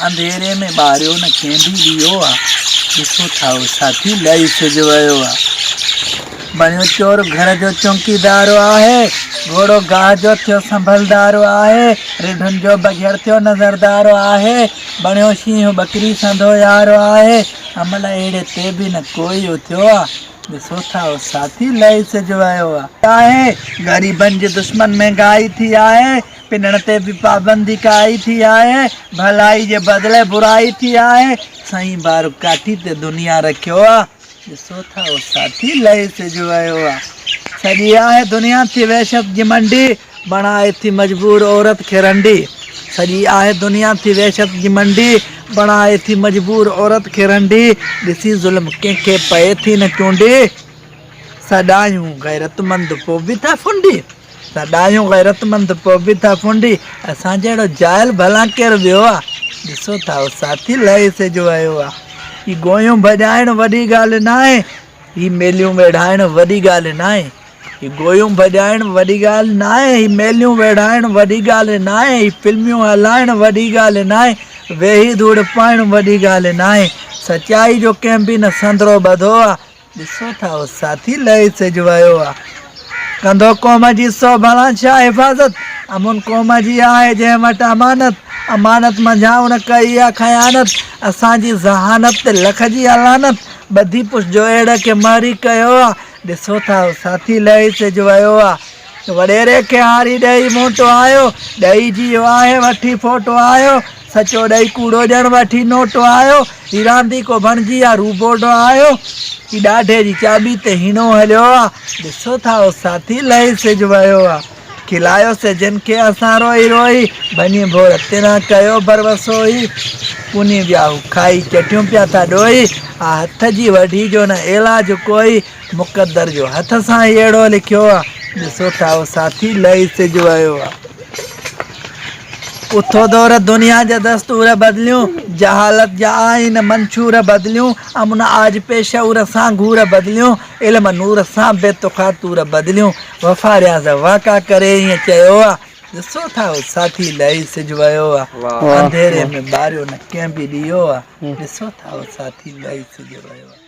अंधेरे में ॿारियो न कंहिं बि ॾियो आहे। ॾिसो था उहो साथी लही सिॼ वियो आहे। बणियो चोर घर जो चौकीदार आहे, घोड़ो गाह जो थियो संभलदार आहे, रिढुनि जो बघेड़ थियो नज़रदार आहे, बणियो शींहुं ॿकरी संधो यार आहे, अमल अहिड़े ते बि न कोई उथियो आहे। ॾिसो था उहो साथी लही सिॼ वियो आहे। ग़रीबनि जे दुश्मन महांगाई थी आहे, पिनण ते बि पाबंदी काई थी आहे, भलाई जे बदिले बुराई थी आहे, साईं बारू काठी ते दुनिया रखियो आहे। ॾिसो था उहो साथी लही सिॼ वियो आहे। सॼी आहे दुनिया थी वहशत जी मंडी, बणाए थी मजबूर औरत खे रंडी। सॼी आहे दुनिया थी वहशत जी मंडी, बणाए थी मजबूर औरत खे रंडी, ॾिसी ज़ुल्म कंहिंखे पए थी न चूंडी। सॾायूं गैरतमंद पोइ बि था फुंडी, सॾायूं गैरतमंद पोइ बि था फुंडी, असां जहिड़ो जाइल भला केरु वियो आहे। ॾिसो था उहो साथी लही सिॼ वियो आहे। ही गोयूं भॼाइण वॾी ॻाल्हि न आहे, ही मेलियूं वेढ़ाइण वॾी ॻाल्हि न आहे, ही गोयूं भॼाइण वॾी ॻाल्हि न आहे, ही मेलियूं वेढ़ाइण वॾी ॻाल्हि न आहे, ही फिल्मियूं हलाइण वॾी ॻाल्हि न आहे, वेही धूड़ पाइण वॾी ॻाल्हि न आहे, सचाई जो कंहिं बि न संदरो ॿधो आहे। ॾिसो था उहो साथी लही सिॼ वियो आहे। कंदो क़ौम जी सौ भला छा हिफ़ाज़त, अमुन क़ौम जी आहे जंहिं वटि अमानत, अमानत मंझाऊं न कई आहे ख़यानत, असांजी ज़हानत ते लख जी अलानत, ॿधी पुछिजो अहिड़े खे मारी कयो आहे। ॾिसो था उहो साथी लही सिॼ वियो आहे। वॾेरे खे हारी ॾेई मोटो आयो, ॾेई जी आहे वठी फोटो आयो, सचो ॾेई कूड़ो ॼण वठी नोटो आयो, ही रांदी को बणिजी आहे रूबोडो आयो, ही ॾाढे जी चाॿी ते हीणो हलियो आहे। ॾिसो था उहो साथी लही सिॼ वियो आहे। खिलायोसीं जिन खे असां रोई रोई, वञी भोर तिरां कयो बरवसोई, पुनी वियाहू खाई चटियूं पिया था ॾोई, हथ जी वढी जो न इलाज कोई, मुक़दर जो हथ सां ई अहिड़ो लिखियो आहे। ॾिसो था उहो साथी लही सिॼ वियो आहे। उथो दौर दुनिया जा दस्तूर बदिलियूं, जहालत जा आइन मंशूर बदिलियूं, अमुन आज पेशऊर सां घूर बदिलियूं, इल्म नूर सां बेतुखातूर बदिलियूं, वफ़ा रियाज़ वाका करे ईअं चयो आहे। ॾिसो था उहो साथी लही सिॼ वियो आहे। अंधेरे में ॿारियो न कंहिं बि ॾियो आहे। ॾिसो था उहो साथी लही सिॼ वियो आहे।